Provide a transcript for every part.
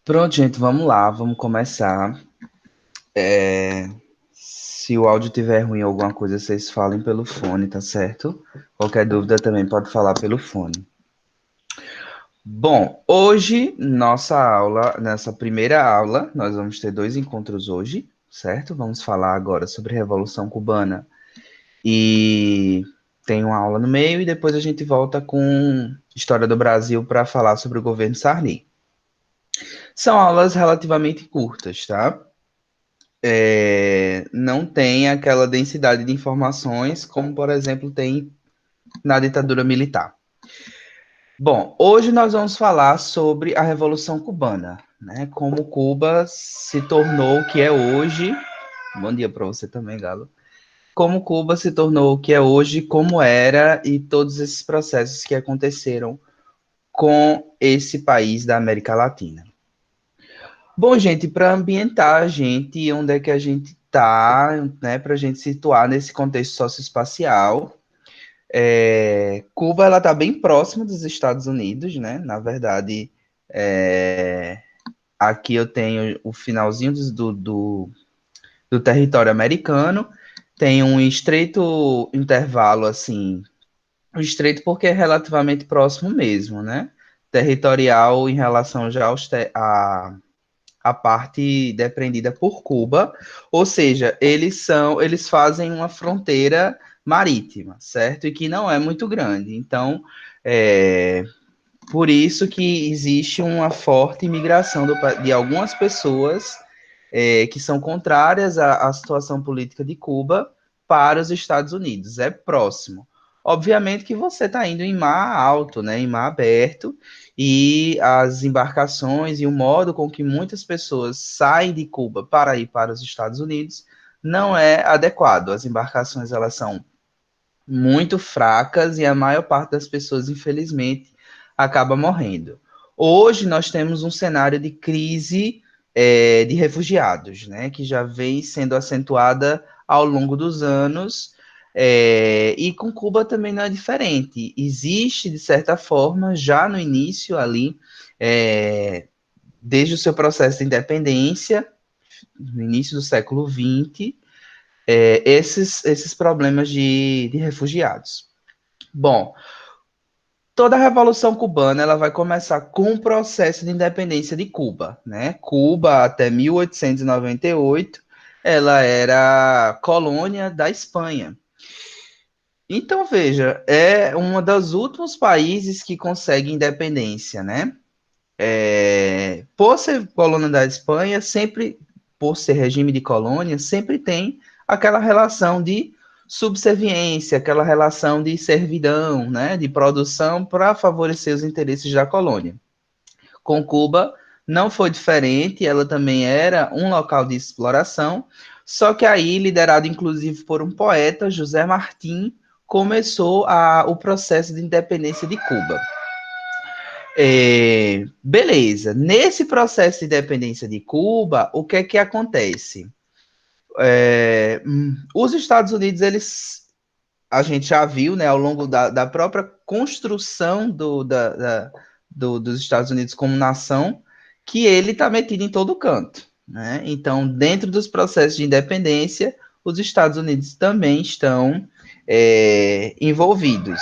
Pronto, gente, vamos lá, vamos começar. Se o áudio tiver ruim ou alguma coisa, vocês falem pelo fone, tá certo? Qualquer dúvida também pode falar pelo fone. Bom, hoje, nessa primeira aula, nós vamos ter dois encontros hoje, certo? Vamos falar agora sobre Revolução Cubana e tem uma aula no meio e depois a gente volta com História do Brasil para falar sobre o governo Sarney. São aulas relativamente curtas, tá? Não tem aquela densidade de informações como, por exemplo, tem na ditadura militar. Bom, hoje nós vamos falar sobre a Revolução Cubana, né? Como Cuba se tornou o que é hoje. Bom dia para você também, Galo. Como Cuba se tornou o que é hoje, como era e todos esses processos que aconteceram com esse país da América Latina. Bom, gente, para ambientar a gente, onde é que a gente está, né, para a gente situar nesse contexto socioespacial, Cuba ela está bem próxima dos Estados Unidos, né? Na verdade, é, aqui eu tenho o finalzinho do território americano, tem um estreito intervalo, assim, um estreito porque é relativamente próximo mesmo, né? Territorial em relação já a parte depreendida por Cuba, ou seja, eles fazem uma fronteira marítima, certo? E que não é muito grande. Então, é, por isso que existe uma forte imigração de algumas pessoas que são contrárias à situação política de Cuba para os Estados Unidos. É próximo. Obviamente que você está indo em mar alto, né, em mar aberto, e as embarcações e o modo com que muitas pessoas saem de Cuba para ir para os Estados Unidos não é adequado. As embarcações elas são muito fracas e a maior parte das pessoas, infelizmente, acaba morrendo. Hoje nós temos um cenário de crise de refugiados, né, que já vem sendo acentuada ao longo dos anos, e com Cuba também não é diferente. Existe, de certa forma, já no início ali, desde o seu processo de independência, no início do século XX, esses problemas de refugiados. Bom, toda a Revolução Cubana ela vai começar com o processo de independência de Cuba, né? Cuba até 1898 ela era colônia da Espanha. Então veja, é um dos últimos países que consegue independência, né? Por ser colônia da Espanha, sempre, por ser regime de colônia, sempre tem aquela relação de subserviência, aquela relação de servidão, né, de produção para favorecer os interesses da colônia. Com Cuba não foi diferente, ela também era um local de exploração, só que aí, liderado inclusive por um poeta, José Martí, começou o processo de independência de Cuba. Beleza. Nesse processo de independência de Cuba, o que é que acontece? Os Estados Unidos, a gente já viu, né, ao longo da própria construção dos Estados Unidos como nação, que ele está metido em todo canto, né? Então, dentro dos processos de independência, os Estados Unidos também estão envolvidos.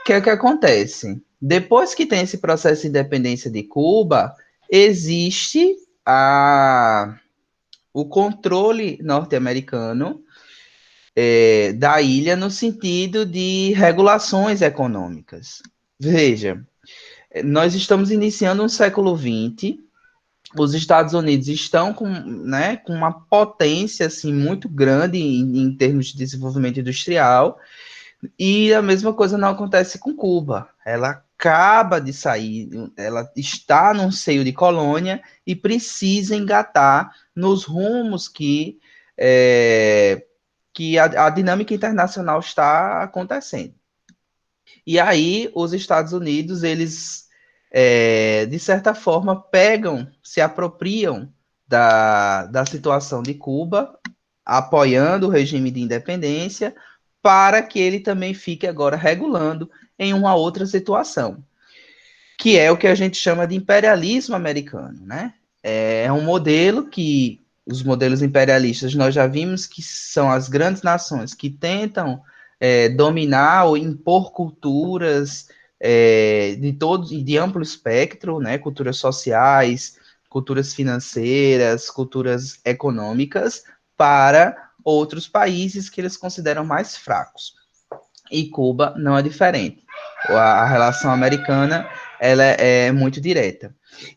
O que é que acontece? Depois que tem esse processo de independência de Cuba, existe o controle norte-americano da ilha no sentido de regulações econômicas. Veja, nós estamos iniciando um século XX, os Estados Unidos estão com uma potência assim, muito grande em termos de desenvolvimento industrial, e a mesma coisa não acontece com Cuba. Ela acaba de sair, ela está num seio de colônia e precisa engatar nos rumos que a dinâmica internacional está acontecendo. E aí os Estados Unidos, eles, de certa forma, se apropriam da situação de Cuba, apoiando o regime de independência, para que ele também fique agora regulando em uma outra situação. que é o que a gente chama de imperialismo americano, né? É um modelo que os modelos imperialistas nós já vimos que são as grandes nações que tentam dominar ou impor culturas de todo e de amplo espectro, né? Culturas sociais, culturas financeiras, culturas econômicas para outros países que eles consideram mais fracos. E Cuba não é diferente. A relação americana ela é muito direta.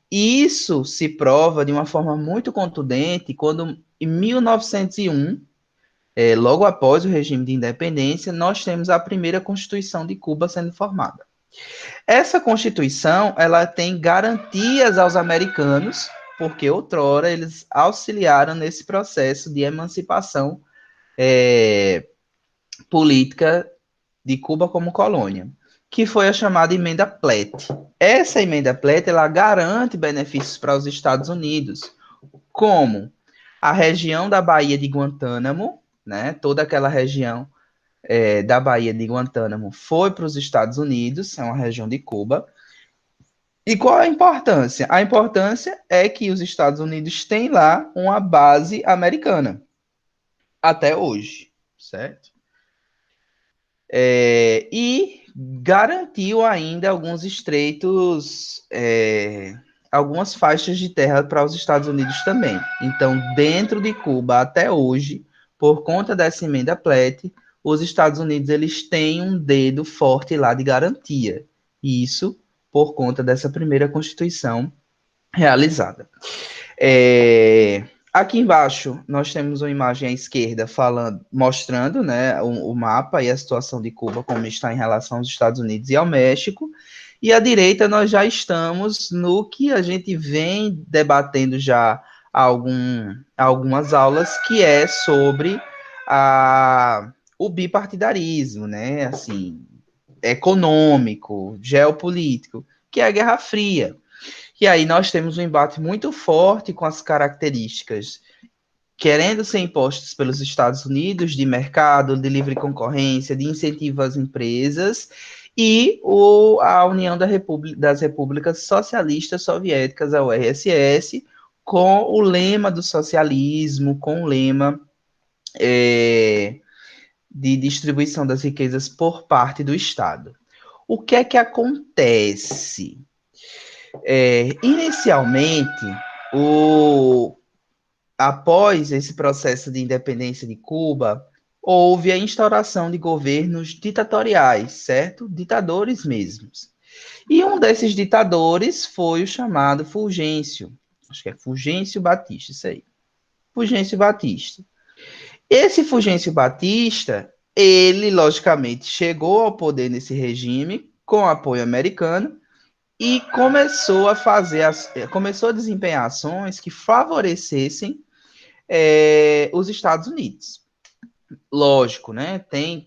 Isso se prova de uma forma muito contundente quando, em 1901, logo após o regime de independência, nós temos a primeira Constituição de Cuba sendo formada. Essa Constituição ela tem garantias aos americanos, porque outrora eles auxiliaram nesse processo de emancipação política de Cuba como colônia, que foi a chamada emenda Platt. Essa emenda Platt ela garante benefícios para os Estados Unidos, como a região da Baía de Guantánamo, né, toda aquela região da Baía de Guantánamo foi para os Estados Unidos, é uma região de Cuba. E qual a importância? A importância é que os Estados Unidos têm lá uma base americana, até hoje, certo? E garantiu ainda alguns estreitos, algumas faixas de terra para os Estados Unidos também. Então, dentro de Cuba, até hoje, por conta dessa emenda Platt, os Estados Unidos eles têm um dedo forte lá de garantia. Isso por conta dessa primeira Constituição realizada. Aqui embaixo nós temos uma imagem à esquerda mostrando, né, o mapa e a situação de Cuba como está em relação aos Estados Unidos e ao México. E à direita nós já estamos no que a gente vem debatendo já há algumas aulas, que é sobre o bipartidarismo, né, assim, econômico, geopolítico, que é a Guerra Fria. E aí nós temos um embate muito forte com as características querendo ser impostas pelos Estados Unidos de mercado, de livre concorrência, de incentivo às empresas, e a União das Repúblicas Socialistas Soviéticas, a URSS, com o lema do socialismo, com o lema de distribuição das riquezas por parte do Estado. O que é que acontece? Inicialmente, após esse processo de independência de Cuba, houve a instauração de governos ditatoriais, certo? Ditadores mesmos. E um desses ditadores foi o chamado Fulgêncio. Acho que é Fulgêncio Batista, isso aí. Fulgêncio Batista. Esse Fulgêncio Batista, ele, logicamente, chegou ao poder nesse regime com apoio americano, e começou a desempenhar ações que favorecessem os Estados Unidos. Lógico, né? Tem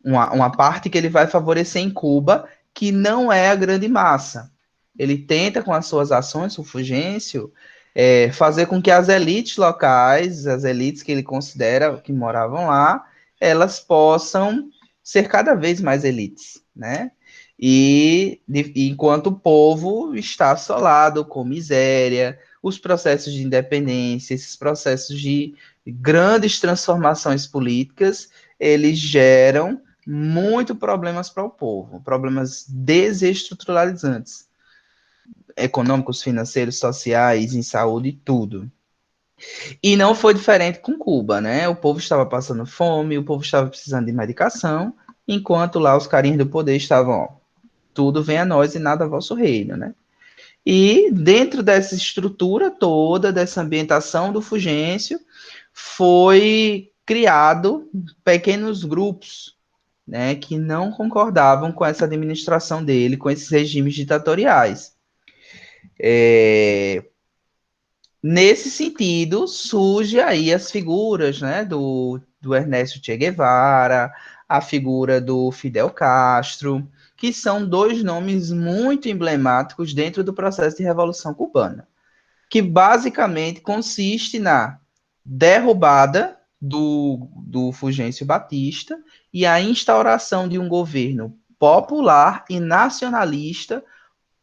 uma parte que ele vai favorecer em Cuba, que não é a grande massa. Ele tenta, com as suas ações, o Fulgêncio, fazer com que as elites locais, as elites que ele considera que moravam lá, elas possam ser cada vez mais elites, né? Enquanto o povo está assolado com miséria, os processos de independência, esses processos de grandes transformações políticas, eles geram muito problemas para o povo, problemas desestruturalizantes, econômicos, financeiros, sociais, em saúde, tudo. E não foi diferente com Cuba, né? O povo estava passando fome, o povo estava precisando de medicação, enquanto lá os carinhas do poder estavam, ó, tudo vem a nós e nada a vosso reino, né? E dentro dessa estrutura toda, dessa ambientação do Fulgêncio, foi criado pequenos grupos, né, que não concordavam com essa administração dele, com esses regimes ditatoriais. Nesse sentido, surge aí as figuras, né, do Ernesto Che Guevara, a figura do Fidel Castro, que são dois nomes muito emblemáticos dentro do processo de Revolução Cubana, que basicamente consiste na derrubada do Fulgêncio Batista e a instauração de um governo popular e nacionalista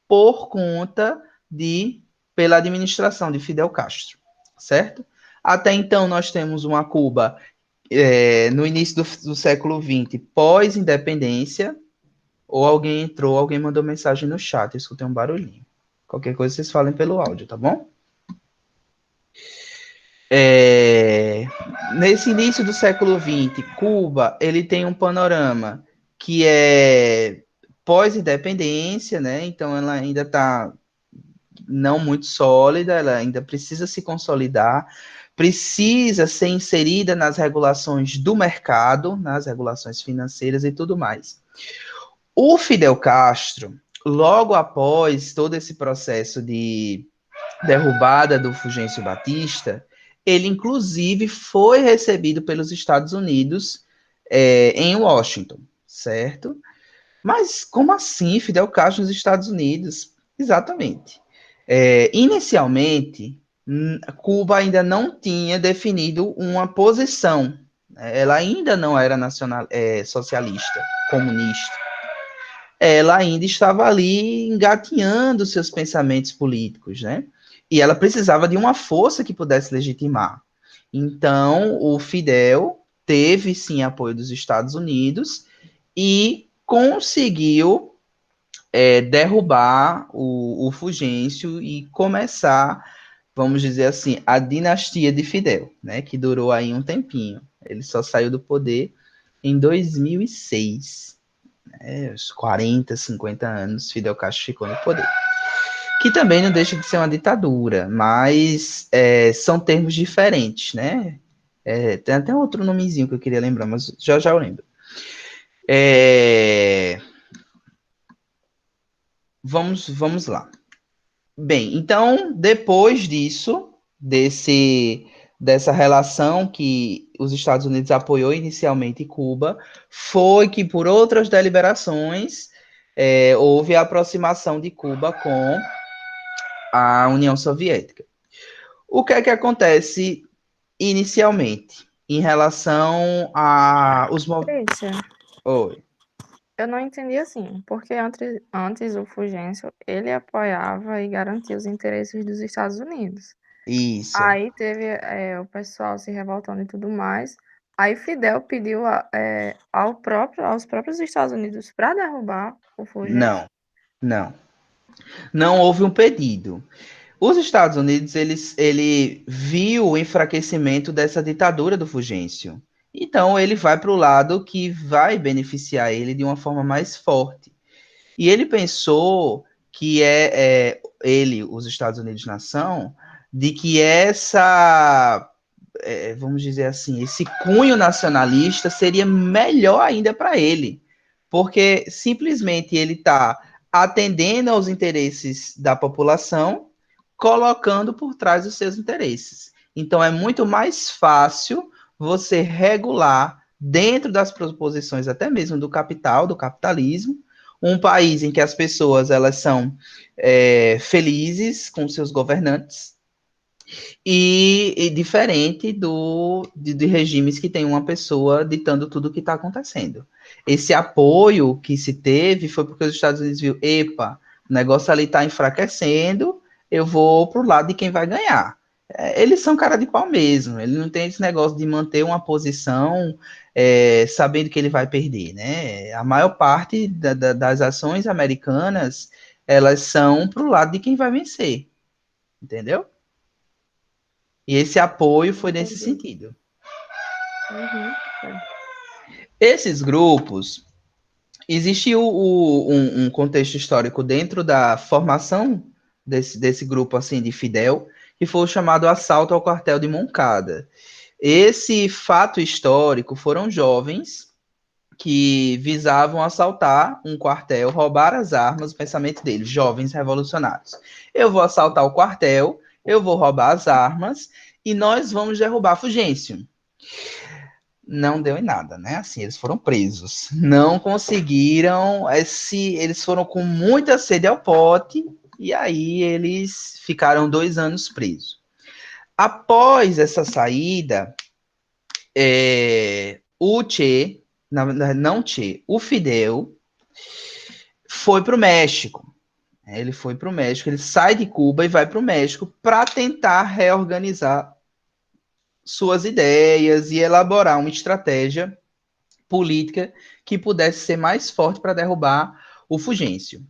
por conta pela administração de Fidel Castro, certo? Até então, nós temos uma Cuba no início do século XX, pós-independência, ou alguém entrou, alguém mandou mensagem no chat, eu escutei um barulhinho. Qualquer coisa vocês falem pelo áudio, tá bom? Nesse início do século XX, Cuba, ele tem um panorama que é pós-independência, né? Então ela ainda está não muito sólida, ela ainda precisa se consolidar, precisa ser inserida nas regulações do mercado, nas regulações financeiras e tudo mais. O Fidel Castro, logo após todo esse processo de derrubada do Fulgêncio Batista, ele inclusive foi recebido pelos Estados Unidos em Washington, certo? Mas como assim Fidel Castro nos Estados Unidos? Exatamente. Inicialmente, Cuba ainda não tinha definido uma posição. Ela ainda não era socialista, comunista. Ela ainda estava ali engatinhando seus pensamentos políticos, né? E ela precisava de uma força que pudesse legitimar. Então, o Fidel teve sim apoio dos Estados Unidos e conseguiu derrubar o Fulgêncio e começar, vamos dizer assim, a dinastia de Fidel, né? Que durou aí um tempinho. Ele só saiu do poder em 2006. Uns 40, 50 anos, Fidel Castro ficou no poder. Que também não deixa de ser uma ditadura, mas são termos diferentes, né? Tem até outro nomezinho que eu queria lembrar, mas já já eu lembro. Vamos lá. Bem, então, depois disso, dessa relação que os Estados Unidos apoiou inicialmente Cuba, foi que, por outras deliberações, houve a aproximação de Cuba com a União Soviética. O que é que acontece inicialmente em relação a os movimentos? Oi. Eu não entendi assim, porque antes o Fulgêncio, ele apoiava e garantia os interesses dos Estados Unidos. Isso. Aí teve o pessoal se revoltando e tudo mais. Aí Fidel pediu aos próprios Estados Unidos para derrubar o Fulgêncio. Não, não. Não houve um pedido. Os Estados Unidos, ele viu o enfraquecimento dessa ditadura do Fulgêncio. Então, ele vai para o lado que vai beneficiar ele de uma forma mais forte. E ele pensou que ele, os Estados Unidos nação, de que vamos dizer assim, esse cunho nacionalista seria melhor ainda para ele, porque simplesmente ele está atendendo aos interesses da população, colocando por trás os seus interesses. Então é muito mais fácil você regular dentro das proposições até mesmo do capital, do capitalismo, um país em que as pessoas elas são felizes com seus governantes e diferente de regimes que tem uma pessoa ditando tudo o que está acontecendo. Esse apoio que se teve foi porque os Estados Unidos viu, epa, o negócio ali está enfraquecendo, eu vou para o lado de quem vai ganhar. Eles são cara de pau mesmo, ele não tem esse negócio de manter uma posição sabendo que ele vai perder, né? A maior parte das ações americanas, elas são para o lado de quem vai vencer, entendeu? E esse apoio foi nesse Entendi. sentido. Uhum. Esses grupos, existiu um contexto histórico dentro da formação desse grupo assim de Fidel, que foi o chamado assalto ao quartel de Moncada. Esse fato histórico foram jovens que visavam assaltar um quartel, roubar as armas, o pensamento deles, jovens revolucionários. Eu vou assaltar o quartel, eu vou roubar as armas e nós vamos derrubar Fulgêncio. Não deu em nada, né? Assim, eles foram presos. Não conseguiram. Eles foram com muita sede ao pote e aí eles ficaram 2 anos presos. Após essa saída, o Che, não Che, o Fidel foi para o México. Ele foi para o México, ele sai de Cuba e vai para o México para tentar reorganizar suas ideias e elaborar uma estratégia política que pudesse ser mais forte para derrubar o Fulgêncio.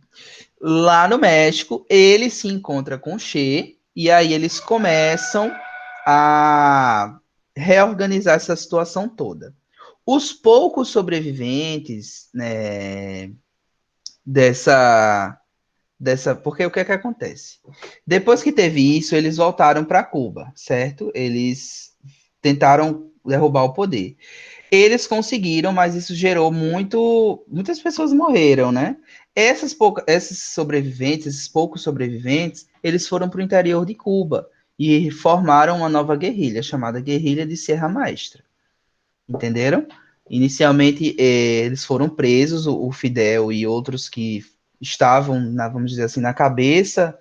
Lá no México, ele se encontra com Che e aí eles começam a reorganizar essa situação toda. Os poucos sobreviventes, né, dessa, porque o que é que acontece? Depois que teve isso, eles voltaram para Cuba, certo? Eles tentaram derrubar o poder. Eles conseguiram, mas isso gerou muitas pessoas morreram, né? Esses sobreviventes, esses poucos sobreviventes, eles foram para o interior de Cuba e formaram uma nova guerrilha chamada Guerrilha de Sierra Maestra. Entenderam? Inicialmente, eles foram presos, o Fidel e outros que estavam, vamos dizer assim, na cabeça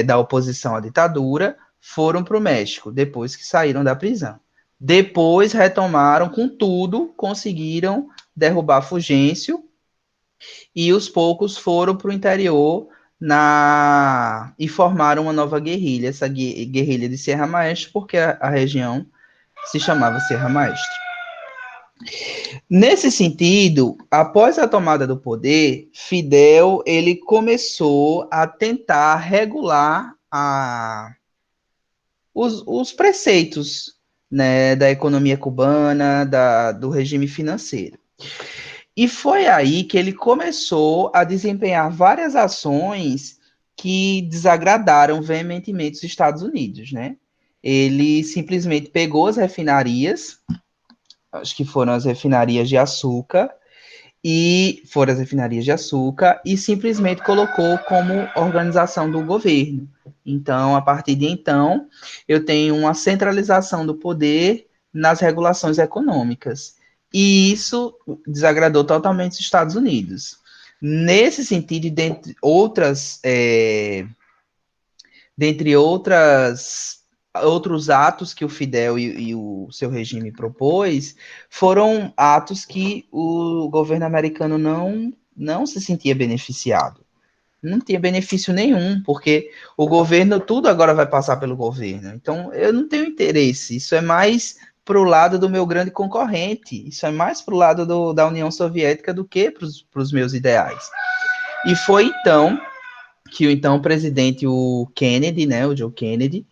da oposição à ditadura, foram para o México, depois que saíram da prisão. Depois retomaram com tudo, conseguiram derrubar Fulgêncio, e os poucos foram para o interior e formaram uma nova guerrilha, essa guerrilha de Serra Maestra, porque a região se chamava Serra Maestra. Nesse sentido, após a tomada do poder, Fidel ele começou a tentar regular os preceitos, né, da economia cubana, do regime financeiro. E foi aí que ele começou a desempenhar várias ações que desagradaram veementemente os Estados Unidos, né? Ele simplesmente pegou as refinarias, acho que foram as refinarias de açúcar, e simplesmente colocou como organização do governo. Então, a partir de então, eu tenho uma centralização do poder nas regulações econômicas. E isso desagradou totalmente os Estados Unidos. Nesse sentido, dentre outros atos que o Fidel e o seu regime propôs, foram atos que o governo americano não se sentia beneficiado. Não tinha benefício nenhum, porque o governo, tudo agora vai passar pelo governo. Então, eu não tenho interesse. Isso é mais para o lado do meu grande concorrente. Isso é mais para o lado da União Soviética do que para os meus ideais. E foi então que o presidente, o Kennedy, né, o Joe Kennedy,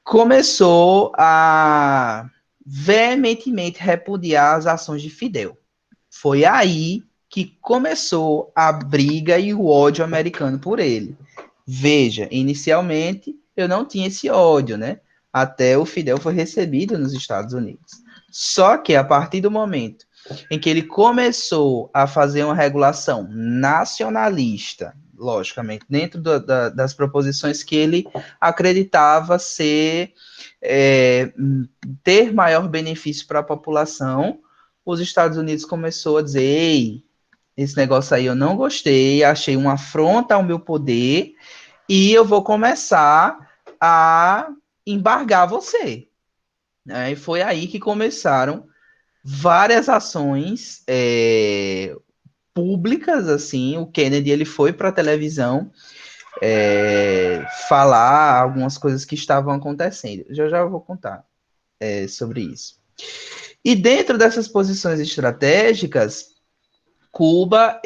começou a veementemente repudiar as ações de Fidel. Foi aí que começou a briga e o ódio americano por ele. Veja, inicialmente eu não tinha esse ódio, né? Até o Fidel foi recebido nos Estados Unidos. Só que a partir do momento em que ele começou a fazer uma regulação nacionalista, logicamente, dentro das proposições que ele acreditava ter maior benefício para a população, os Estados Unidos começou a dizer, ei, esse negócio aí eu não gostei, achei uma afronta ao meu poder e eu vou começar a embargar você. E foi aí que começaram várias ações públicas, assim, o Kennedy ele foi para a televisão falar algumas coisas que estavam acontecendo. Já eu vou contar sobre isso. E dentro dessas posições estratégicas, Cuba,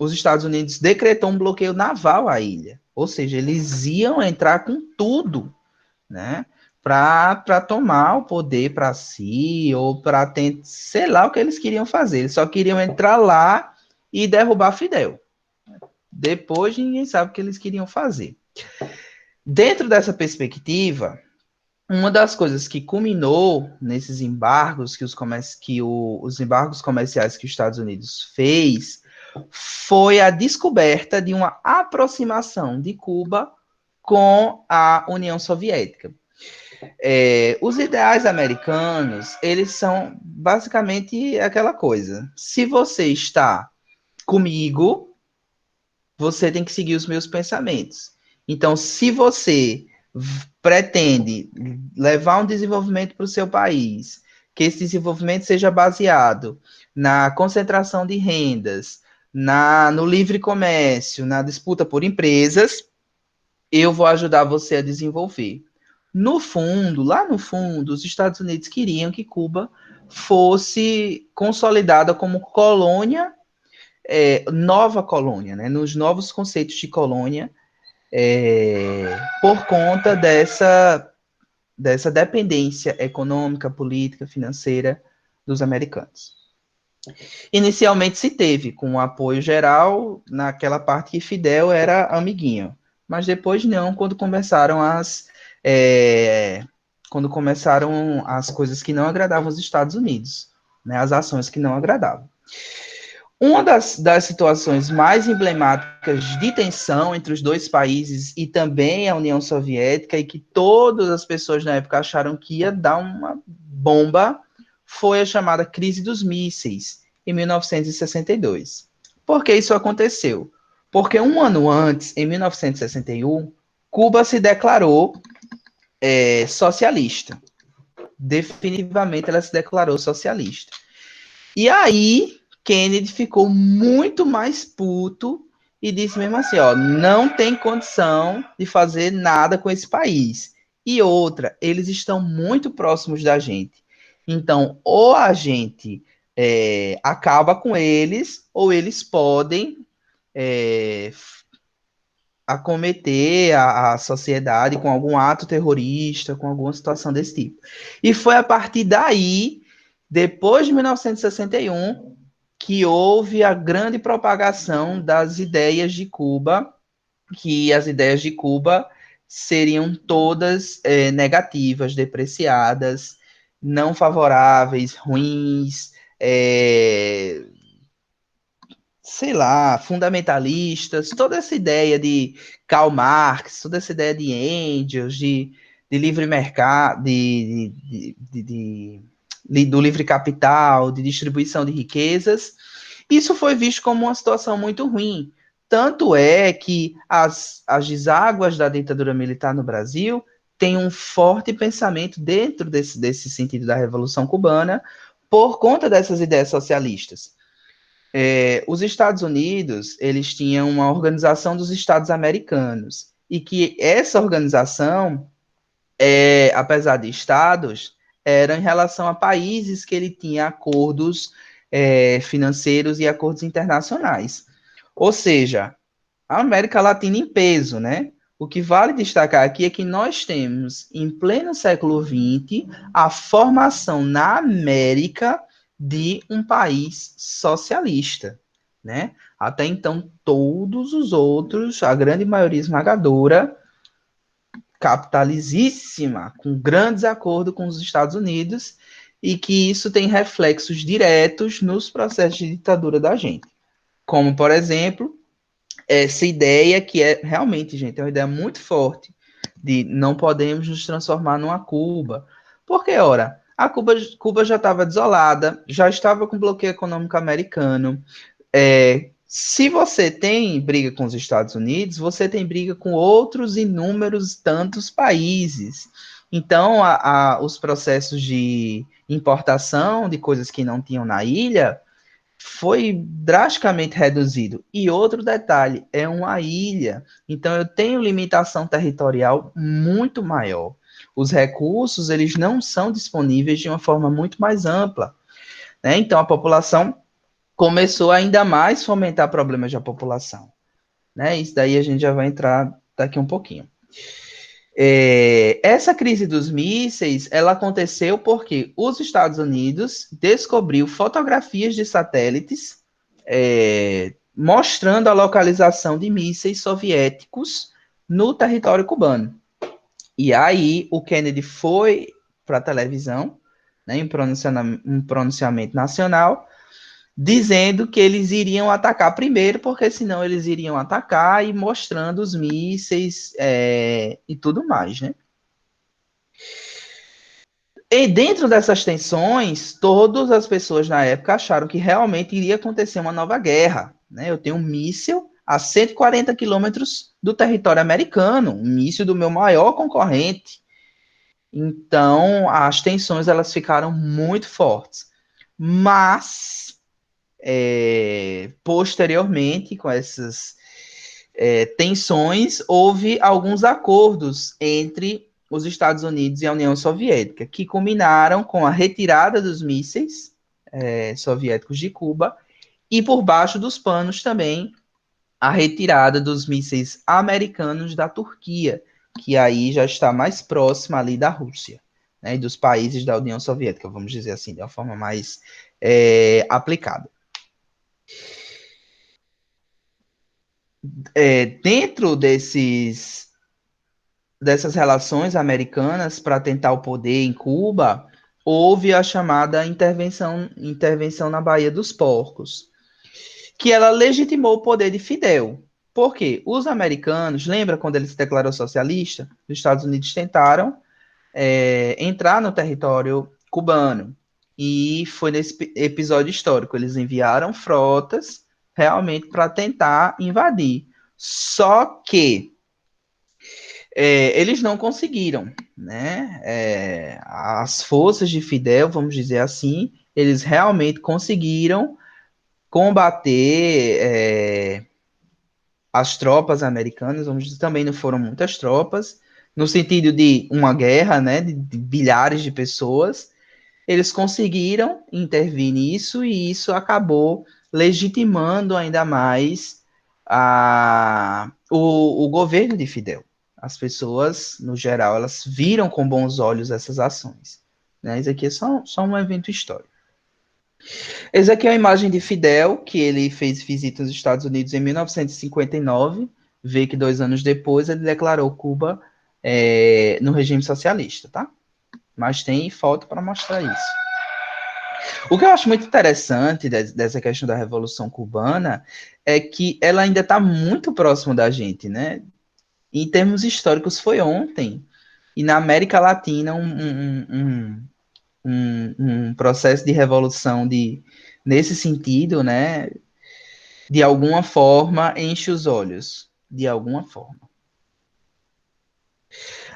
os Estados Unidos decretou um bloqueio naval à ilha, ou seja, eles iam entrar com tudo, né, para tomar o poder para si ou para tentar, sei lá o que eles queriam fazer. Eles só queriam entrar lá e derrubar Fidel. Depois ninguém sabe o que eles queriam fazer. Dentro dessa perspectiva, uma das coisas que culminou nesses embargos os embargos comerciais que os Estados Unidos fez foi a descoberta de uma aproximação de Cuba com a União Soviética. Os ideais americanos, eles são basicamente aquela coisa. Se você está comigo, você tem que seguir os meus pensamentos. Então, se você pretende levar um desenvolvimento para o seu país, que esse desenvolvimento seja baseado na concentração de rendas, no livre comércio, na disputa por empresas, eu vou ajudar você a desenvolver. No fundo, lá no fundo, os Estados Unidos queriam que Cuba fosse consolidada como colônia, nova colônia, né, nos novos conceitos de colônia, por conta dessa dependência econômica, política, financeira dos americanos. Inicialmente se teve com um apoio geral naquela parte que Fidel era amiguinho, mas depois não, quando começaram as coisas que não agradavam os Estados Unidos, né, as ações que não agradavam. Uma das situações mais emblemáticas de tensão entre os dois países e também a União Soviética, e que todas as pessoas na época acharam que ia dar uma bomba, foi a chamada crise dos mísseis, em 1962. Por que isso aconteceu? Porque um ano antes, em 1961, Cuba se declarou socialista. Definitivamente ela se declarou socialista. E aí Kennedy ficou muito mais puto e disse mesmo assim, ó, não tem condição de fazer nada com esse país. E outra, eles estão muito próximos da gente. Então, ou a gente acaba com eles, ou eles podem acometer a sociedade com algum ato terrorista, com alguma situação desse tipo. E foi a partir daí, depois de 1961, que houve a grande propagação das ideias de Cuba, que as ideias de Cuba seriam todas negativas, depreciadas, não favoráveis, ruins, sei lá, fundamentalistas, toda essa ideia de Karl Marx, toda essa ideia de Engels, de livre mercado, do livre capital, de distribuição de riquezas, isso foi visto como uma situação muito ruim. Tanto é que as deságuas da ditadura militar no Brasil têm um forte pensamento dentro desse sentido da Revolução Cubana, por conta dessas ideias socialistas. Os Estados Unidos, eles tinham uma organização dos Estados Americanos, e que essa organização, apesar de estados, era em relação a países que ele tinha acordos financeiros e acordos internacionais. Ou seja, a América Latina em peso, né? O que vale destacar aqui é que nós temos, em pleno século XX, a formação na América de um país socialista, né? Até então, todos os outros, a grande maioria esmagadora, capitalizíssima, com grandes acordos com os Estados Unidos, e que isso tem reflexos diretos nos processos de ditadura da gente. Como, por exemplo, essa ideia que é realmente, gente, é uma ideia muito forte de não podemos nos transformar numa Cuba. Porque, ora, Cuba já estava desolada, já estava com bloqueio econômico americano. Se você tem briga com os Estados Unidos, você tem briga com outros inúmeros tantos países. Então, os processos de importação de coisas que não tinham na ilha foi drasticamente reduzido. E outro detalhe, é uma ilha, então eu tenho limitação territorial muito maior. Os recursos, eles não são disponíveis de uma forma muito mais ampla, né? Então a população começou ainda mais a fomentar problemas da população, né? Isso daí a gente já vai entrar daqui um pouquinho. Essa crise dos mísseis, ela aconteceu porque os Estados Unidos descobriu fotografias de satélites mostrando a localização de mísseis soviéticos no território cubano. E aí o Kennedy foi para a televisão, né, em um pronunciamento nacional, dizendo que eles iriam atacar primeiro, porque senão eles iriam atacar, e mostrando os mísseis e tudo mais, né? E dentro dessas tensões, todas as pessoas na época acharam que realmente iria acontecer uma nova guerra, né? Eu tenho um míssil a 140 quilômetros do território americano, um míssil do meu maior concorrente. Então, as tensões elas ficaram muito fortes. Mas, posteriormente, com essas tensões, houve alguns acordos entre os Estados Unidos e a União Soviética, que culminaram com a retirada dos mísseis soviéticos de Cuba e, por baixo dos panos, também a retirada dos mísseis americanos da Turquia, que aí já está mais próxima ali da Rússia, né, e dos países da União Soviética, vamos dizer assim, de uma forma mais aplicada. Dentro dessas relações americanas para tentar o poder em Cuba, houve a chamada intervenção na Baía dos Porcos, que ela legitimou o poder de Fidel. Por quê? Os americanos, lembra quando ele se declarou socialista? Os Estados Unidos tentaram entrar no território cubano. E foi nesse episódio histórico. Eles enviaram frotas realmente para tentar invadir. Só que eles não conseguiram, né? As forças de Fidel, vamos dizer assim, eles realmente conseguiram combater as tropas americanas, vamos dizer, também não foram muitas tropas, no sentido de uma guerra, né, de bilhares de pessoas, eles conseguiram intervir nisso e isso acabou legitimando ainda mais o governo de Fidel. As pessoas, no geral, elas viram com bons olhos essas ações. Né? Isso aqui é só um evento histórico. Essa aqui é a imagem de Fidel, que ele fez visita nos Estados Unidos em 1959. Vê que 2 anos depois ele declarou Cuba no regime socialista, tá? Mas tem foto para mostrar isso. O que eu acho muito interessante dessa questão da Revolução Cubana é que ela ainda está muito próximo da gente, né? Em termos históricos, foi ontem. E na América Latina, um processo de revolução nesse sentido, né? De alguma forma, enche os olhos. De alguma forma.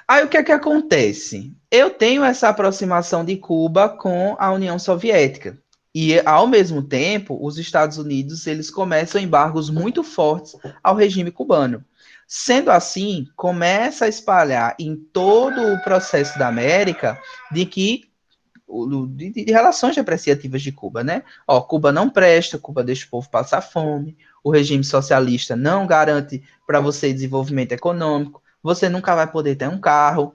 Aí o que é que acontece? Eu tenho essa aproximação de Cuba com a União Soviética. E, ao mesmo tempo, os Estados Unidos eles começam embargos muito fortes ao regime cubano. Sendo assim, começa a espalhar em todo o processo da América de que de relações depreciativas de Cuba, né? Ó, Cuba não presta, Cuba deixa o povo passar fome, o regime socialista não garante para você desenvolvimento econômico, você nunca vai poder ter um carro,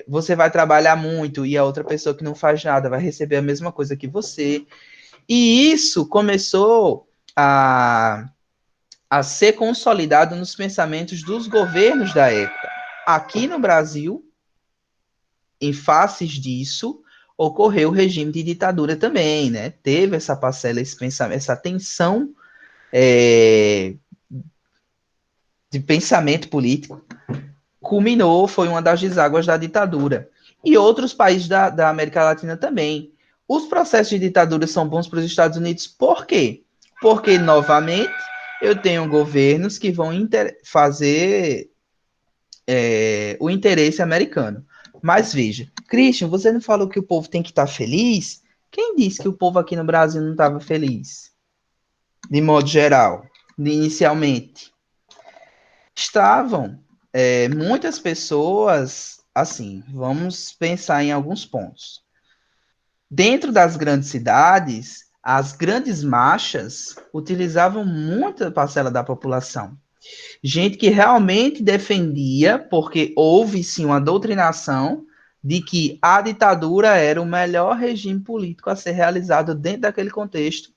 você vai trabalhar muito e a outra pessoa que não faz nada vai receber a mesma coisa que você. E isso começou a ser consolidado nos pensamentos dos governos da época. Aqui no Brasil, em faces disso, ocorreu o regime de ditadura também, né? Teve essa parcela, esse pensamento, essa tensão de pensamento político, culminou, foi uma das deságuas da ditadura. E outros países da América Latina também. Os processos de ditadura são bons para os Estados Unidos, por quê? Porque, novamente, eu tenho governos que vão fazer o interesse americano. Mas veja, Christian, você não falou que o povo tem que estar feliz? Quem disse que o povo aqui no Brasil não estava feliz? De modo geral, inicialmente. Estavam. Muitas pessoas, assim, vamos pensar em alguns pontos. Dentro das grandes cidades, as grandes marchas utilizavam muita parcela da população. Gente que realmente defendia, porque houve sim uma doutrinação de que a ditadura era o melhor regime político a ser realizado dentro daquele contexto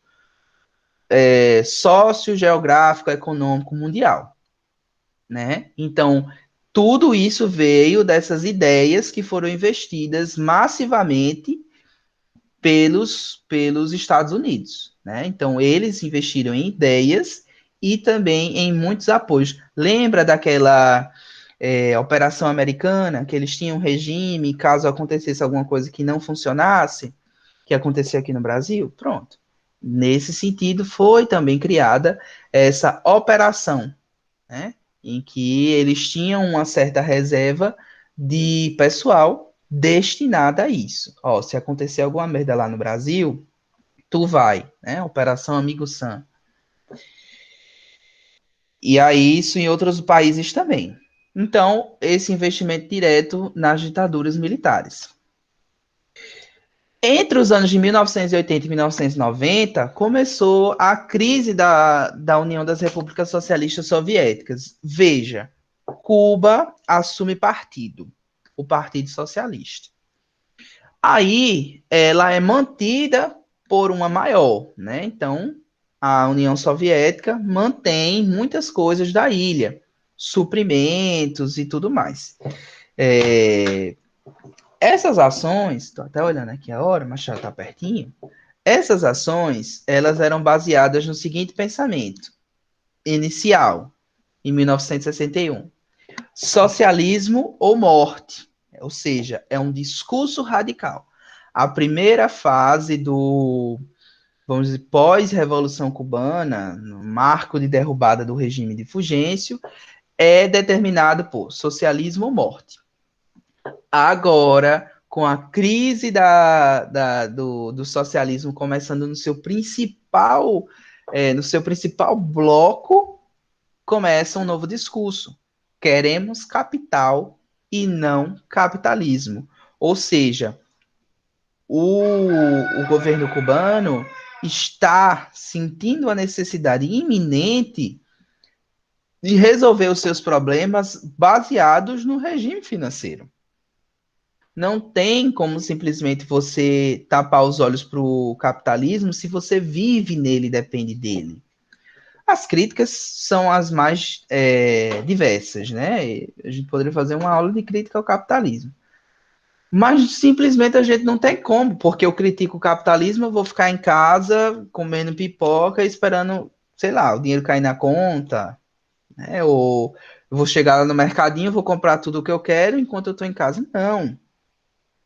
sócio-geográfico, econômico, mundial, né? Então, tudo isso veio dessas ideias que foram investidas massivamente pelos Estados Unidos, né? Então, eles investiram em ideias e também em muitos apoios. Lembra daquela operação americana, que eles tinham um regime, caso acontecesse alguma coisa que não funcionasse, que aconteceu aqui no Brasil? Pronto. Nesse sentido, foi também criada essa operação, né? Em que eles tinham uma certa reserva de pessoal destinada a isso. Ó, se acontecer alguma merda lá no Brasil, tu vai, né? Operação Amigo Sam. E aí isso em outros países também. Então, esse investimento direto nas ditaduras militares. Entre os anos de 1980 e 1990, começou a crise da União das Repúblicas Socialistas Soviéticas. Veja, Cuba assume partido, o Partido Socialista. Aí, ela é mantida por uma maior, né? Então, a União Soviética mantém muitas coisas da ilha, suprimentos e tudo mais. Essas ações, estou até olhando aqui a hora, mas já está pertinho. Essas ações, elas eram baseadas no seguinte pensamento inicial, em 1961. Socialismo ou morte, ou seja, é um discurso radical. A primeira fase do, vamos dizer, pós-revolução cubana, no marco de derrubada do regime de Fulgêncio, é determinado por socialismo ou morte. Agora, com a crise do socialismo começando no seu principal bloco, começa um novo discurso. Queremos capital e não capitalismo. Ou seja, o governo cubano está sentindo a necessidade iminente de resolver os seus problemas baseados no regime financeiro. Não tem como simplesmente você tapar os olhos para o capitalismo se você vive nele e depende dele. As críticas são as mais diversas, né? A gente poderia fazer uma aula de crítica ao capitalismo. Mas simplesmente a gente não tem como, porque eu critico o capitalismo, eu vou ficar em casa comendo pipoca, esperando, sei lá, o dinheiro cair na conta, né? Ou eu vou chegar lá no mercadinho, vou comprar tudo o que eu quero enquanto eu estou em casa. Não.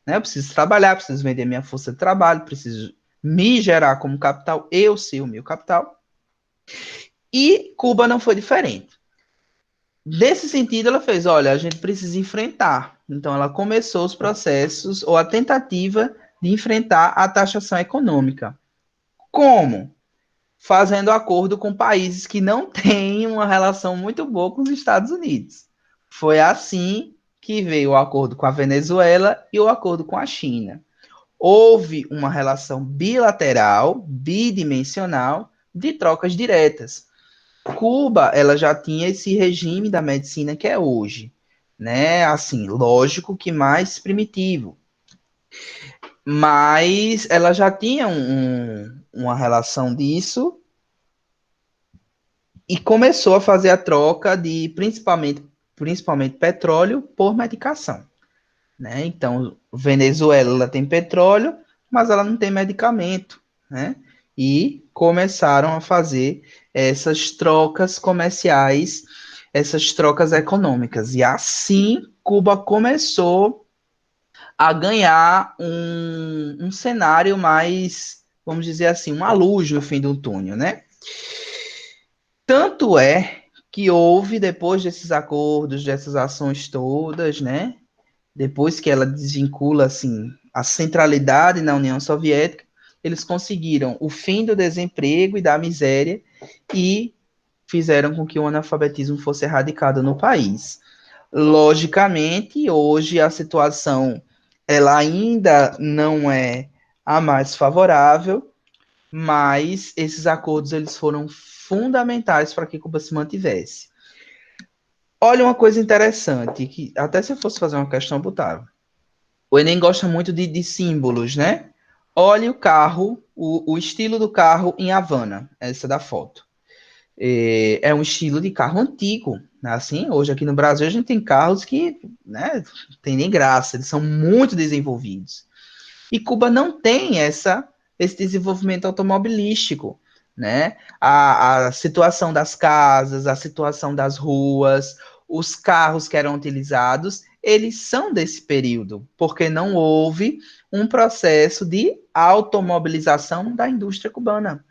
Né? Eu preciso trabalhar, preciso vender minha força de trabalho, preciso me gerar como capital, eu ser o meu capital. E Cuba não foi diferente. Nesse sentido, ela fez, olha, a gente precisa enfrentar. Então, ela começou os processos, ou a tentativa de enfrentar a taxação econômica. Como? Fazendo acordo com países que não têm uma relação muito boa com os Estados Unidos. Foi assim que veio o acordo com a Venezuela e o acordo com a China. Houve uma relação bilateral, bidimensional, de trocas diretas. Cuba, ela já tinha esse regime da medicina que é hoje, né? Assim, lógico que mais primitivo, mas ela já tinha uma relação disso e começou a fazer a troca de principalmente petróleo por medicação, né? Então, Venezuela ela tem petróleo, mas ela não tem medicamento, né? E começaram a fazer essas trocas comerciais, essas trocas econômicas. E assim Cuba começou a ganhar um cenário mais, vamos dizer assim, uma luz no fim do túnel, né? Tanto é que houve, depois desses acordos, dessas ações todas, né? Depois que ela desvincula assim a centralidade na União Soviética, eles conseguiram o fim do desemprego e da miséria e fizeram com que o analfabetismo fosse erradicado no país. Logicamente, hoje a situação ela ainda não é a mais favorável, mas esses acordos eles foram fundamentais para que Cuba se mantivesse. Olha uma coisa interessante, que até se eu fosse fazer uma questão, eu botava. O Enem gosta muito de símbolos, né? Olhe o carro, o estilo do carro em Havana, essa da foto. É um estilo de carro antigo, né? Assim, hoje aqui no Brasil a gente tem carros que, né, tem nem graça, eles são muito desenvolvidos. E Cuba não tem esse desenvolvimento automobilístico, né? A situação das casas, a situação das ruas, os carros que eram utilizados, eles são desse período, porque não houve um processo de automobilização da indústria cubana.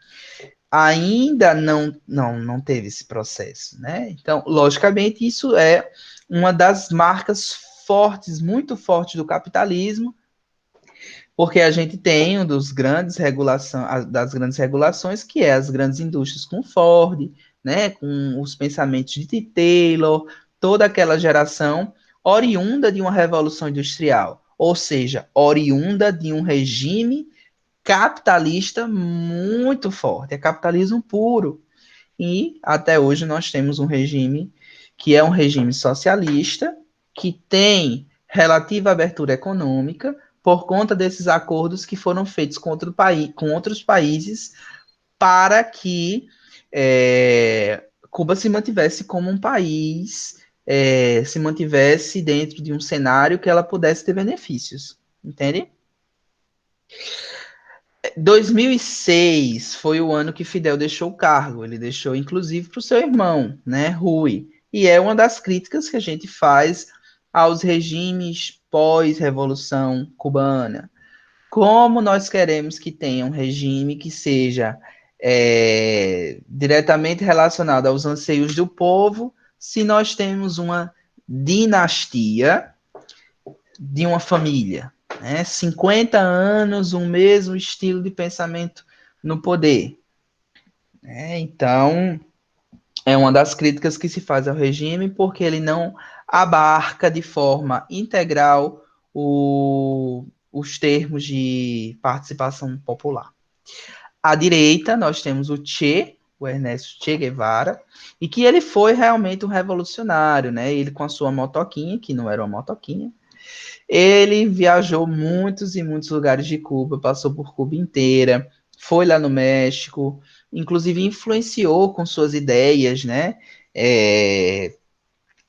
Ainda não teve esse processo, né? Então, logicamente, isso é uma das marcas fortes, muito fortes do capitalismo, porque a gente tem das grandes regulações, que é as grandes indústrias com Ford, né, com os pensamentos de Taylor, toda aquela geração oriunda de uma revolução industrial, ou seja, oriunda de um regime capitalista muito forte, é capitalismo puro. E até hoje nós temos um regime que é um regime socialista, que tem relativa abertura econômica por conta desses acordos que foram feitos com outros países para que Cuba se mantivesse como um país, se mantivesse dentro de um cenário que ela pudesse ter benefícios, entende? 2006 foi o ano que Fidel deixou o cargo. Ele deixou, inclusive, para o seu irmão, né, Rui. E é uma das críticas que a gente faz aos regimes pós-revolução cubana. Como nós queremos que tenha um regime que seja diretamente relacionado aos anseios do povo, se nós temos uma dinastia de uma família, né? 50 anos, o mesmo estilo de pensamento no poder. Então, é uma das críticas que se faz ao regime, porque ele não abarca de forma integral os termos de participação popular. À direita, nós temos o Che, o Ernesto Che Guevara, e que ele foi realmente um revolucionário, né? Ele com a sua motoquinha, que não era uma motoquinha, ele viajou muitos e muitos lugares de Cuba, passou por Cuba inteira, foi lá no México, inclusive influenciou com suas ideias, né?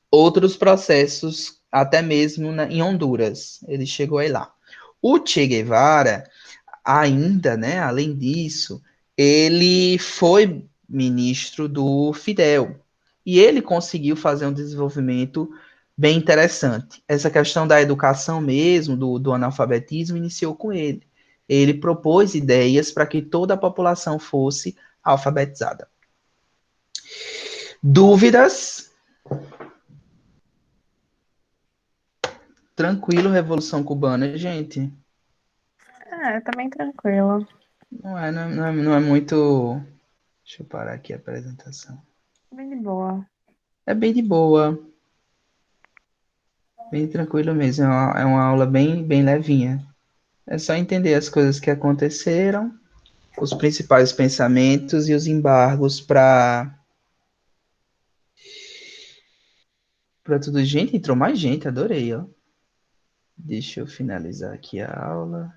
Outros processos, até mesmo em Honduras. Ele chegou aí lá. O Che Guevara, ainda, né? Além disso, ele foi ministro do Fidel e ele conseguiu fazer um desenvolvimento bem interessante. Essa questão da educação mesmo, do analfabetismo, iniciou com ele. Ele propôs ideias para que toda a população fosse alfabetizada. Dúvidas? Tranquilo, Revolução Cubana, gente. Tá bem tranquilo. Não é muito. Deixa eu parar aqui a apresentação. Bem de boa. É bem de boa, bem tranquilo mesmo. É uma aula bem, bem levinha. É só entender as coisas que aconteceram, os principais pensamentos e os embargos para tudo. Gente, entrou mais gente, adorei, ó. Deixa eu finalizar aqui a aula.